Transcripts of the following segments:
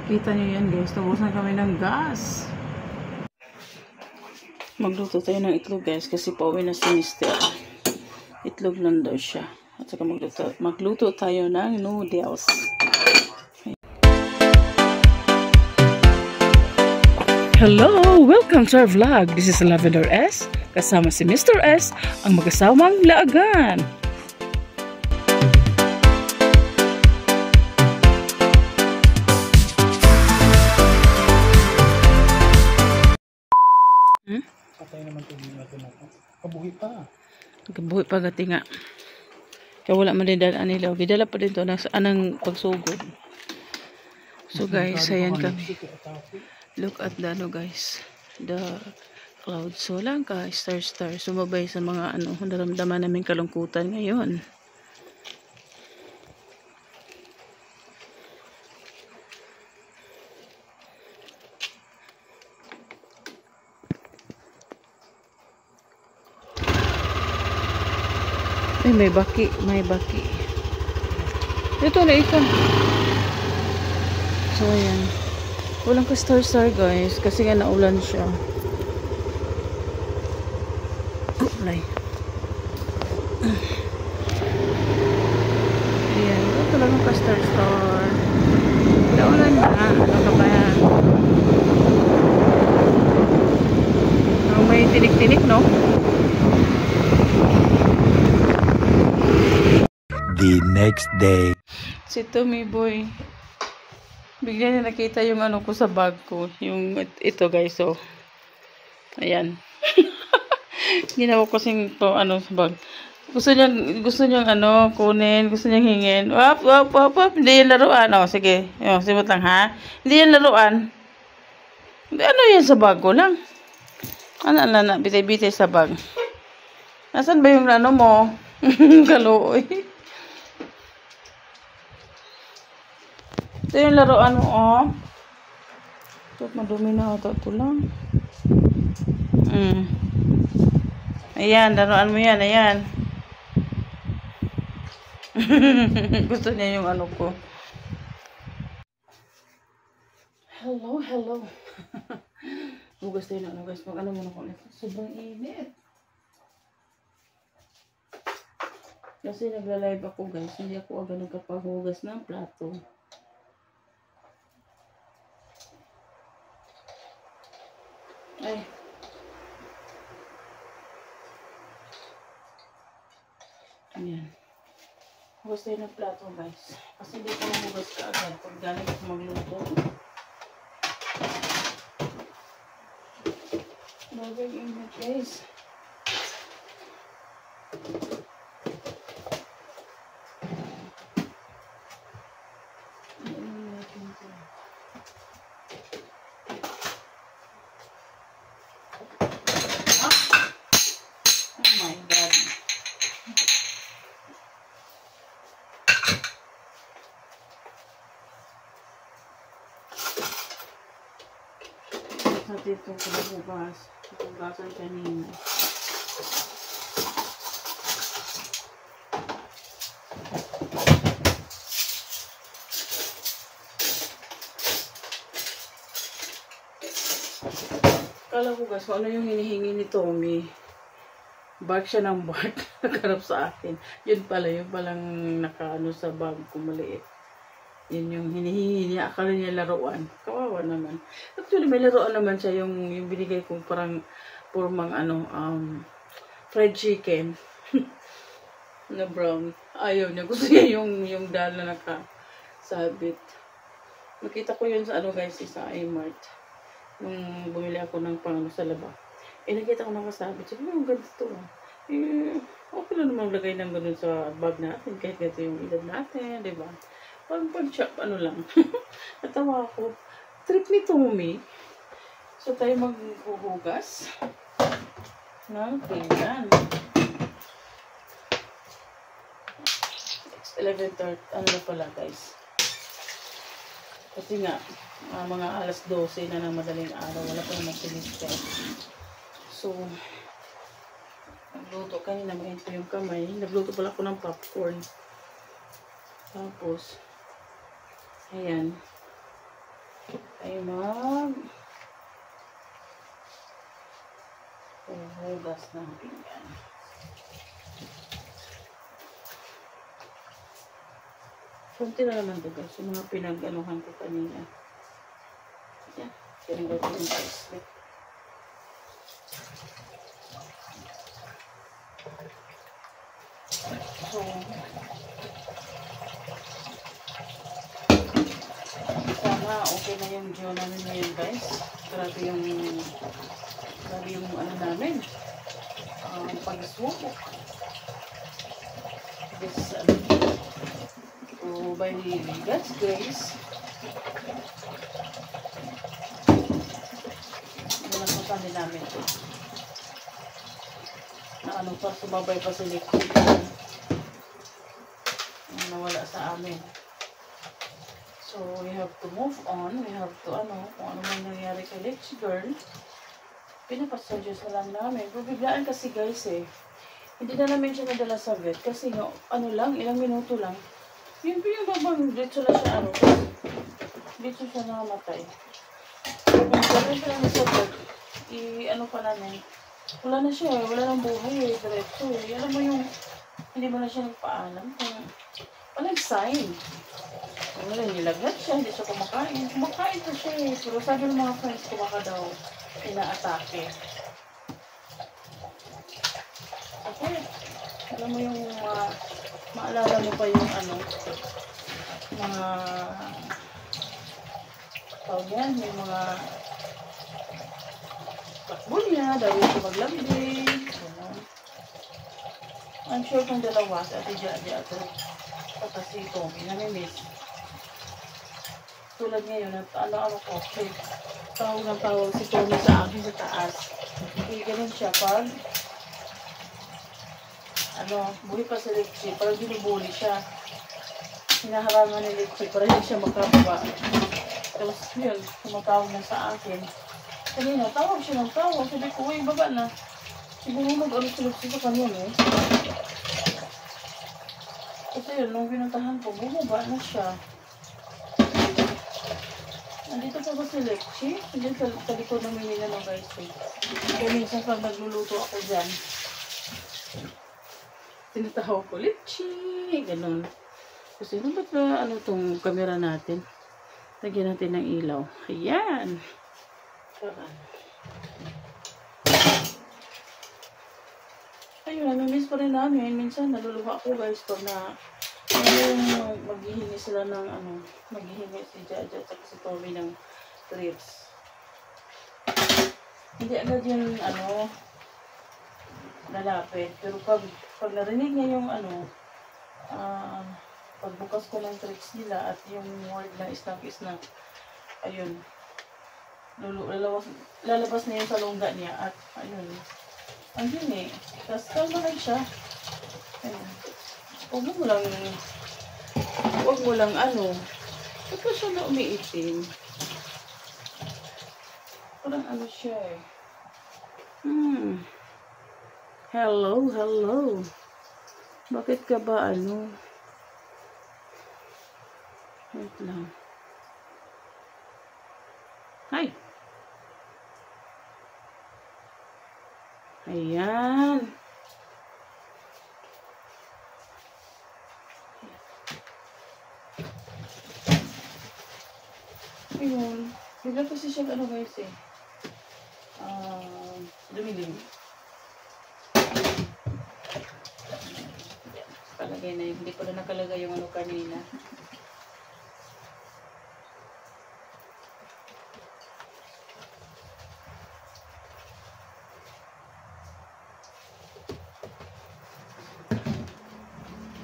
Kita nyo yan guys, naubusan kami ng gas. Magluto tayo ng itlog guys kasi pauwi na si Mr. Itlog lang daw siya. At saka magluto tayo ng noodles. Hello! Welcome to our vlog. This is Lavender S. Kasama si Mr. S, ang mag-asamang laagan. Patay naman ito natin ako. Kabuhi pa. Kabuhi pa gati nga. Kaya wala man din dalaan nila. Gidala pa din ito anang pagsugod. So guys, ayan kami. Look at the ano guys. The clouds. So lang ka. Star. Sumabay sa mga ano. Naramdaman namin kalungkutan ngayon. Ay, may baki. Ito na ito. So, ayan. Walang ka star guys. Kasi nga naulan siya. Ulay. Ayan. Ito talagang ka star. Naulan na. Ano ka ba yan? May tinik-tinik, no? The next day. Si Tommy Boy. Bigla niya nakita yung ano ko sa bag ko. Yung ito guys, oh. Ayan. Ginawa ko kasing to, ano sa bag. Gusto niyang ano, kunin. Gusto niyang hingin. Wap. Hindi yan laruan. Oh, sige. Oh, simot lang ha. Hindi yan laruan. Ano yan sa bag ko lang? Ano, bitay-bitay sa bag. Nasaan ba yung ano mo? Kaluoy. Ito yung laruan mo, oh. Ito, madumi na ito. Ito lang. Ayan, laruan mo yan. Ayan. Gusto niya yung ano ko. Hello. Hugas tayo na ano, guys. Mag-ano muna ko. Sobrang init. Kasi nagla-live ako, guys. Hindi ako agad nagkapahugas ng plato. Ay. Ayan. Hugas tayo ng plato, guys. Kasi hindi ko mahugas ka agad pag galing ako magluto. Bagay ingat, guys. Natin itong pinabugas. Pugasan kanina. Kala ko guys, ano yung hinihingi ni Tommy? Bark siya ng bark. Nakarap sa akin. Yun palang nakaano sa bag ko maliit. Yun yung hinihingi niya. Akala niya laruan. Kawawa naman. Actually, may laruan naman siya. Yung binigay kong parang purmang fried chicken. Na brown. Ayaw niya. Gusto niya yung dal na nakasabit. Nakita ko yun sa guys, sa iMart. Nung bumili ako ng pang sa laba. Nakita ko nakasabit. Sabi, ang ganda ito. Okay lang naman lagay ng ganun sa bag natin. Kahit ganito yung edad natin. Diba? Pag-shop, lang. Natawa ako. Trip ni Tommy. So, tayo maghuhugas. Yan. It's 11:30. Ano na pala, guys? Kasi nga, mga alas 12 na ng madaling araw. Wala pa naman sinisip. So, nagluto kanina. Mainto yung kamay. Nagluto pala ako ng popcorn. Tapos, ayan. ay hugas ng pinggan. Kunti na naman ito guys, yung mga pinag-anuhan ko kanina. Yan, tinanggal ko yung bracelet. So, sana okay na yung Diyo namin ngayon guys. Grabe yung ano namin. Pag-swoop. This, so by God's grace, nalampasan din namin ito. Na ano pa, sumabay pa si Lexi. Nawala sa amin. So, we have to move on. We have to, kung ano man nangyari kay Lexi girl, pinapasadyo lang namin. Bibiglaan kasi guys hindi na namin siya nadala sa vet kasi ilang minuto lang. Yun po yung babang, dito na siya dito siya nakamatay. Kung gano'n siya namin sa vet, pa namin, wala na siya wala nang buhay diretso Alam mo yung, hindi mo na siya nagpaalam. Walang sign. Wala, nilagnat siya, hindi siya kumakain. Kumakain pa siya pero sabi ng mga friends, kumaka daw, inaatake. Okay. Alam mo yung maalala mo pa yung mga tawag yan, may mga takbo niya, dahil siya maglambing. I'm sure kung dalawa, si Ate Jaja at si Tommy, namimiss. Tulad ngayon, ko, tawag ng tawag si Tommy sa akin sa taas. Ganun siya pag buhay pa si Lexi, parang binubuli siya. Hinaharangan ni Lexi para hindi siya makababa. Tapos yun, tumatawag na sa akin. Kanina, tawag siya ng tawag. Sabi ko, uy, baba na. Siguro si Lexi sa kanya, Kasi yun, nung pinuntahan ko, bumaba na siya. Nandito pa ba si Lexi? Hindi sa likod ng minila ng guys. Kaya minsan pag nagluluto ako dyan, tinatawag ko, Lexi! Ganun. Kasi ba't ba tong camera natin? Lagyan natin ng ilaw. Ayan! Ayun, namimiss pa rin namin. Minsan naluluha ako guys pag maghihingi sila ng maghihingi si Jaja at si Tommy ng trips. Hindi agad yung lalapit. Pero pag narinig niya yung pagbukas ko ng tricks nila at yung word na snack, ayun, lalabas na yun sa lungga niya at ayun, andun tapos kalma lang siya. Ayun. Huwag mo lang ba't ba siya na umiitim? Parang siya Hello. Bakit ka ba wait lang. Hi. Ayan. Ayun. Bigla kasi siya guys dumilim. Palagay na hindi ko na nakalagay yung kanina.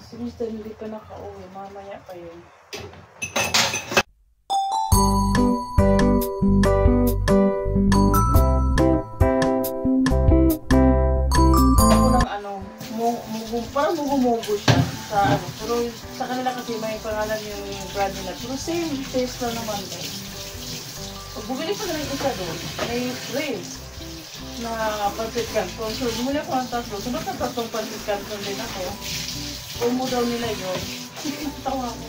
Si Mr. hindi pa nakauwi. Mamaya pa yun. Parang mugumugo siya sa pero sa kanila kasi may pangalan yung brand nila. Pero same taste lang naman guys. Pag bumili pa na lang isa doon, may free na pancit canton. So bumili ako ng tatlo. So baka tatlong pancit canton din ako. Umo daw nila yun. Tawa ko.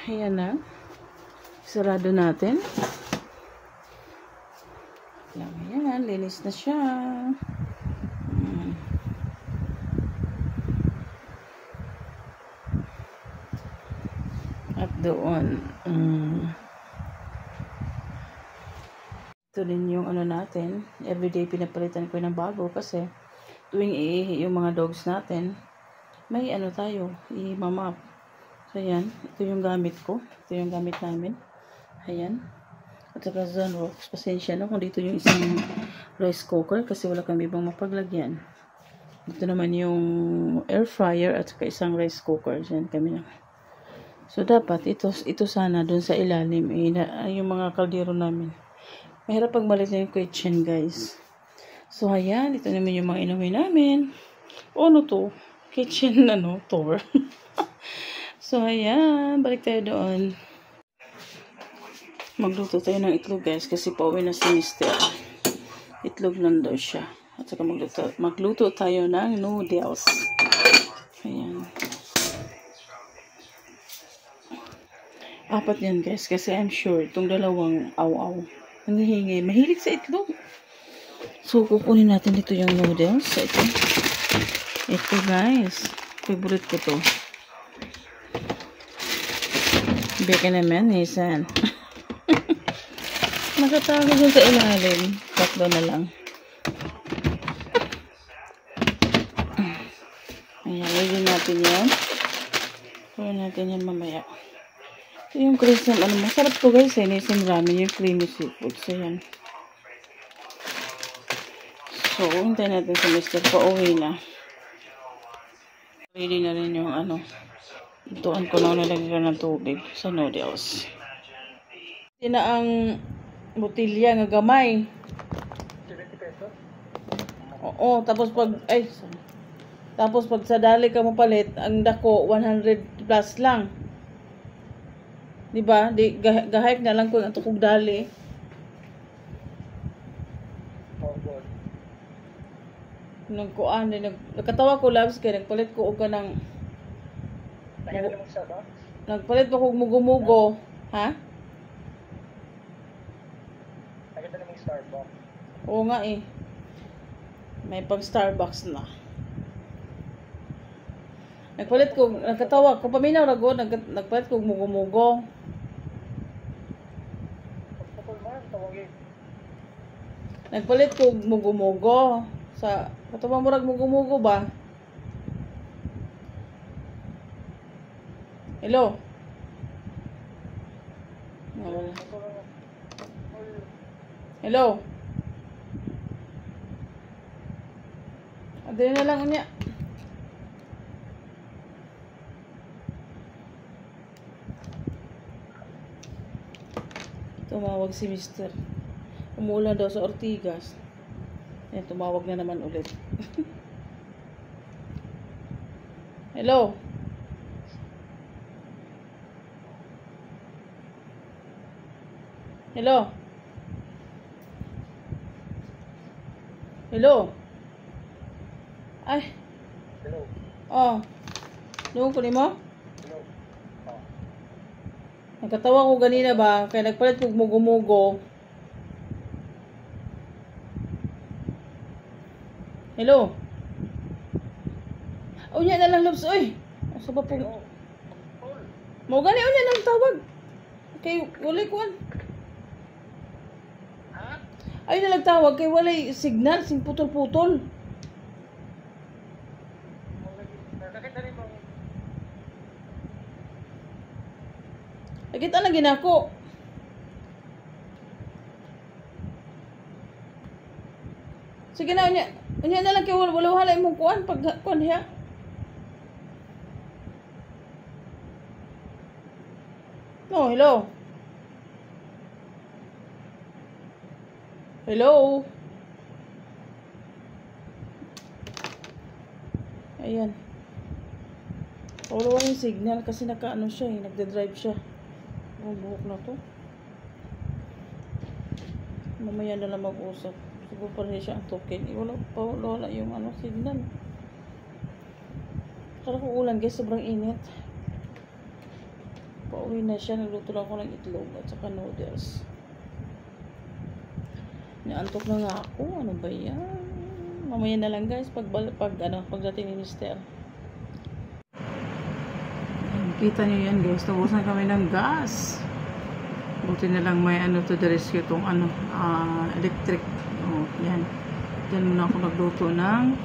Ayan na. Sarado natin. Lang yan. Linis na siya. At doon. Ito din yung ano natin. Everyday pinapalitan ko ng bago kasi tuwing iihi yung mga dogs natin, may ano tayo, i-mamap. So, ayan. Ito yung gamit ko. Ito yung gamit namin. Ayan. At saka Zonrox. Pasensya na kung dito yung isang rice cooker kasi wala kami ibang mapaglagyan. Dito naman yung air fryer at saka isang rice cooker. Diyan kami na. So, dapat ito sana dun sa ilalim. Yung mga kaldero namin. Mahirap pagbalit na yung kitchen, guys. So, ayan. Ito naman yung mga inumin namin. Ano to? Kitchen, tour. So, ayan. Balik tayo doon. Magluto tayo ng itlog, guys. Kasi pauwi na si Mr. Itlog lang daw siya. At saka magluto tayo ng noodles. Ayan. 4 yan, guys. Kasi I'm sure itong dalawang aw-aw nangihingi. Mahilig sa itlog. So, kukunin natin dito yung noodles. So, ito, guys. Favorite ko to. Bacon naman, Nisan. Nakatago dun sa ilalim. Tatlo na lang. Ayan, lagyan natin yan. Lagyan natin yan mamaya. Ito yung crispy, masarap to, guys, Nisan ramen, yung creamy seafood. So, yan. So, hintayin natin sa Mr. Pauwi na. Ready na rin yung Ituan ko na nalagyan ng tubig sa noodles. Ito na ang botilya nga gamay. 70 pesos? Oo, tapos pag sa dali ka mo palit, ang dako 100 plus lang. Diba? Gahayag na lang ko ang tukog dali. Nagkuan din nagkatawa ko, labs kay nagpalit ko og kanang nagpalit pa ko mugo-mugo, ha? Nakita namang Starbucks. Oo nga eh. May pang Starbucks na. Nagpalit ko, nagkatawa ko paminaw rago, nagpalit ko mugo-mugo. Nagpalit ko mugo-mugo sa katawang murag mugo-mugo ba? Hello? Nawala. Hello? Adali na lang niya. Tumawag si Mr. Umulan daw sa Ortigas. Ayan, tumawag na naman ulit. Hello? Hello? Hello? Ay. Hello? Oh. Doon ko ni mo? Hello? Oh. Nagkatawa ko ganina ba? Kaya nagpalit ko mugo-mugo. Hello? Unya na lang, Lobs. Uy! Asa ba po? Mo gani, unya na lang tawag. Kay walay kuan. Ha? Ay na lang tawag kay walay signal, sing putol-putol. Nakita rin mo. Nakita na ginako. Sige na, unya. Unya na lang kay wala halay mong kuan pag kuan diha. No, hello. Hello. Ayan. Wala yung signal kasi nakaano siya eh, nagde-drive siya. Ang buhok na to. Mamaya na lang mag-usap. Siguro pa rin siya ang token. Wala yung signal. Kala ko ulan guys, sobrang init. Pauwi na siya. Nagluto lang ako ng itlog at saka noodles. Naantok na nga ako. Ano ba yan? Mamaya na lang guys. Pagdating ni Mister. Kita niyo yan guys. Nabusan kami ng gas. Buti na lang may ano to the rescue. Itong electric. Oh, yan. Diyan muna ako nagluto ng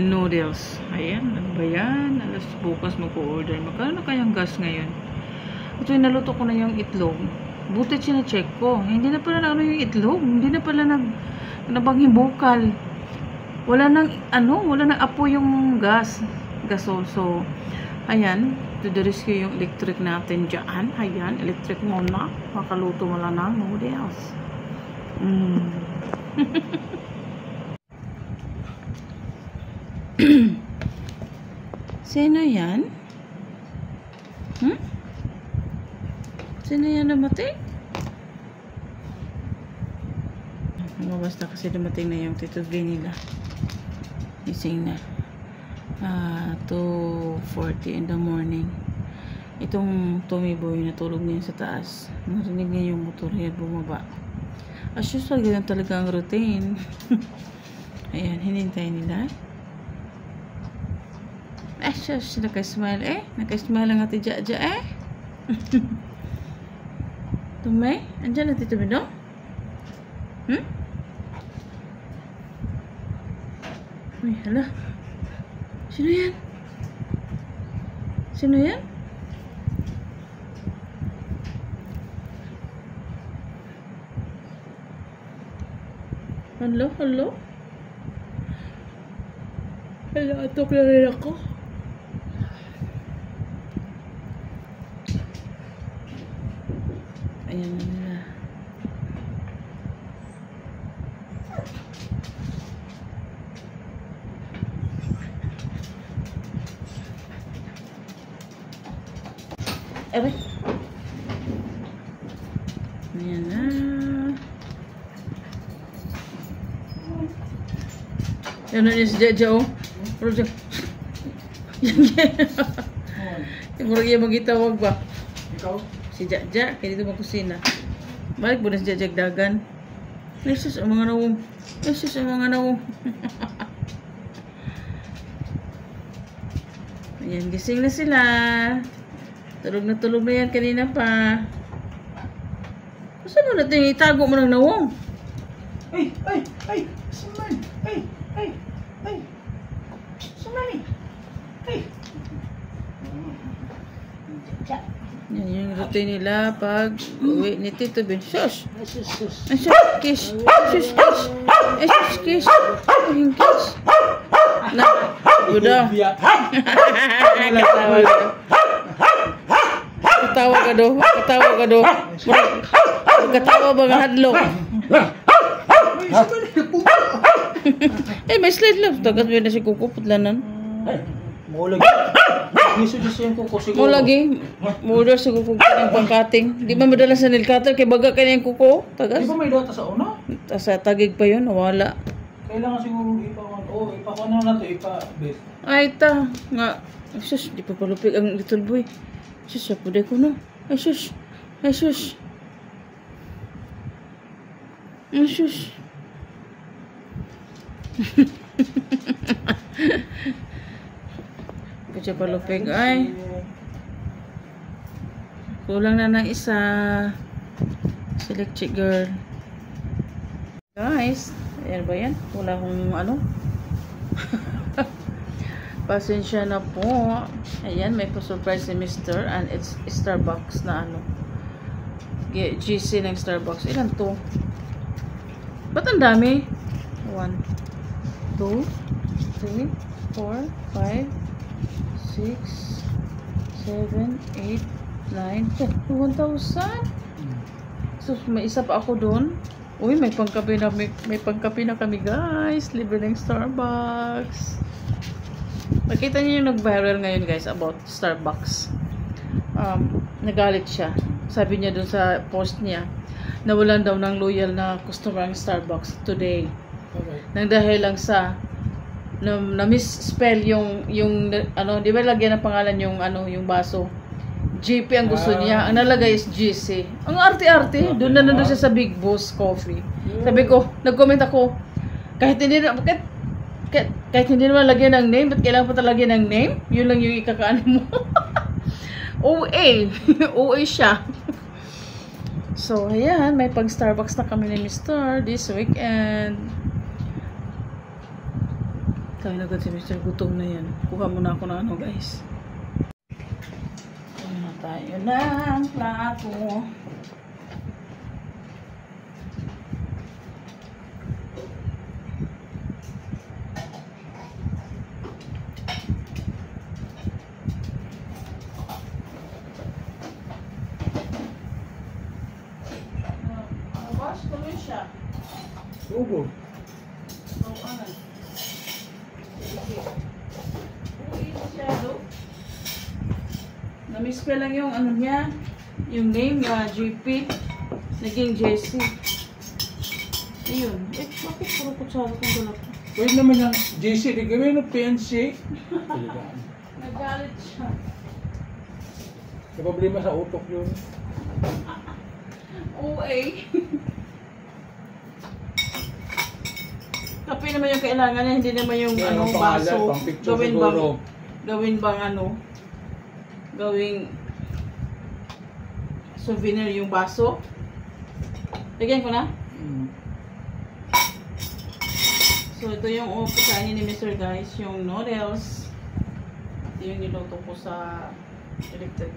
noodles. Ayan. Ano ba yan? Alas bukas mag-order. Magkano na kayang gas ngayon? Ito yung naluto ko na yung itlog. Buti sina-check ko. Hindi na pala na ano yung itlog. Hindi na pala nabanghibukal. Wala nang apo yung gas. Gasol. So, ayan. To the rescue yung electric natin dyan. Ayan. Electric muna. Makaluto mo lang ng noodles. Sino yan? Sino yan namatay? Basta kasi dumating na yung Tito V nila. Gising na. 2:40 in the morning. Itong Tommy Boy natulog niya sa taas. Narinig niya yung motor niya bumaba. As usual, ganyan talaga ang routine. Ayan, hinintay nila. Shush, nakasmile Nakasmile ang ati Jaja Tumay? Andiyan na Tito Bino? Uy, hala. Sino yan? Sino yan? Hello? Hello, atok na rin ako. Ayan na nila. Aray. Ayan na. Yan na niya si Jaja oh. Yung murag iya magitawag ba? Ikaw? Si Jaja, kaya dito magkusina. Balik mo na si Jaja dagan. Jesus, ang mga nawong. Jesus, ang mga nawong. Ayan, gising na sila. Tulog na yan kanina pa. Saan mo natin itago mo ng nawong? Ay! Suman! Ay! Sumani! Ay! Yan yung routine nila pag uwi ni Tito Ben. Shush! Sus! Ay, shush! Kiss! Shush! Kiss! Ay, shush! Kiss! Ay, kiss! Na! Buda! Katawa ka do! Katawa ba nga hadlok? May slide lang. Tagat mo na si Kuko. Putlanan. Mo lagi. Giso yung kuko siguro. Mo lagi. Mo-order sa Kuko ng pangkating. Di ba madala sa nail cutter? Kaya baga ka na yung Kuko. Tagas. Di ba may data sa una? Sa tagig pa yun. Nawala. Kailangan siguro ipakuha na nato. Ipa-best. Ay, ta. Nga. Ay, sus. Di pa palupig ang little boy. Sus, sapuday ko no. Ay, sus. Ay, sus. Ay, sus. Kaya palupig. Ay. Kulang na ng isa. Select chick girl. Guys. Ayan ba yan? Wala akong ano. Pasensya na po. Ayan, may pa-surprise si Mr. And it's Starbucks na ano. GC ng Starbucks. Ilan to? Ba't ang dami? 1, 2, 3, 4, 5, 6, 7, 8, 9, 10. 1,000? So, may isa pa ako doon. Uy, may pangkape na kami guys. Libre ng Starbucks. Nakita niyo yung nag-viral ngayon guys about Starbucks. Nagalit siya. Sabi niya dun sa post niya, nawalan daw ng loyal na customer ang Starbucks today. Okay. Nang dahil lang sa na misspell yung ano, di ba lagyan ng pangalan yung ano, yung baso. JP ang gusto niya. Ang nalagay is GC. Ang arte-arte. Doon na nandun siya sa Big Boss Coffee. Sabi ko, nag-comment ako, kahit hindi naman lagyan ng name, ba't kailangan pa talaga ng name? Yun lang yung ikakaano mo. OA. OA siya. So, ayan. May pag-Starbucks na kami ni Mr. this weekend. Kaya na si Mr. Gutom na yan. Kuha muna ako ng ano, guys. Ayan na tayo ng plato. Wash tuloy siya. Ubo. So, ano? Na-miss ko lang yung ano niya, yung name niya, GP, naging Jessie. Ayun. Bakit puro kutsara kong dala ko? Pwede naman yung JC, di gawin ng PNC. Nagalit siya. May problema sa utok yun. OA. Kape naman yung kailangan niya, hindi naman yung Kaya ano, ang pangalan, baso. pang picture siguro. Gawin bang ano, gawing souvenir yung baso. Lagyan ko na. So, ito yung pagkain ni Mr. guys, yung noodles. Ito yung niluto ko sa electric.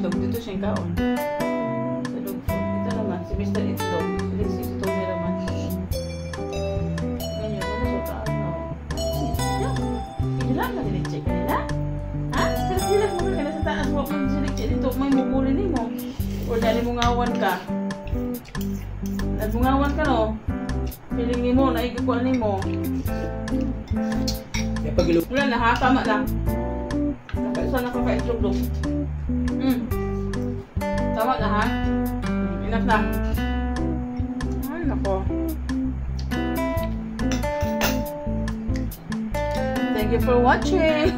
Dito siyang kaon. Sa dog food. Ito naman, si Mr. Itlog. Si Itlog may naman. Ganyan, wala siya taas na. Hindi lang na dinig-check nila. Ha? Pero sila mo ka na sa taas mo kung dinig-check dito. May mumulin mo. O dali mo ngawan ka. Nagbungawan ka no? Pilingi mo, naikukuan mo. Wala na ha, tama lang. Saan ako ka-itlog-log? Tama na ha? Enough na. Ay, nako. Thank you for watching.